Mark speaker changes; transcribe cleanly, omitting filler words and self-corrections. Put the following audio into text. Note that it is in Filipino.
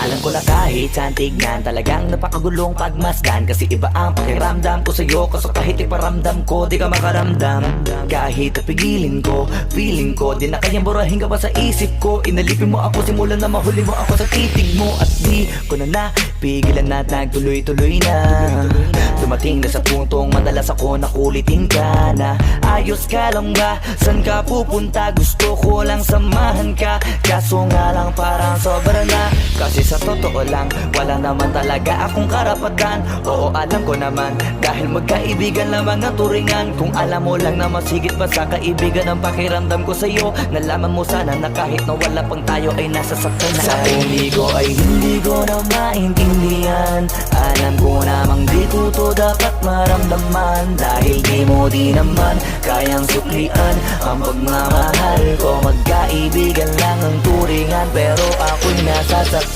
Speaker 1: Alam ko na kahit saan tignan, talagang napakagulong pagmasdan. Kasi iba ang pakiramdam ko sa'yo, kaso kahit iparamdam ko, di ka makaramdam. Kahit napigilin ko, feeling ko, di na kayang burahin ka pa sa isip ko. Inalipin mo ako, simulan na mahuli mo ako sa titig mo. At di ko na napigilan na nagtuloy-tuloy na. Dumating na sa puntong madalas ako nakulitin ka na. Ayos ka lang ba? San ka pupunta? Gusto ko lang samahan ka, kaso nga lang parang sobra na. Kasi sa totoo lang, wala naman talaga akong karapatan. Oo, alam ko naman, dahil magkaibigan lamang ang turingan. Kung alam mo lang na masigit pa sa kaibigan ang pakiramdam ko sa'yo, nalaman mo sana na kahit na wala pang tayo ay nasasaktan na. Sa umigo ay hindi ko na maintindihan. Alam ko namang di ko to dapat maramdaman, dahil di mo di naman kayang suklian ang pagmamahal ko. Magkaibigan lang ang turingan, pero ako'y nasasaktan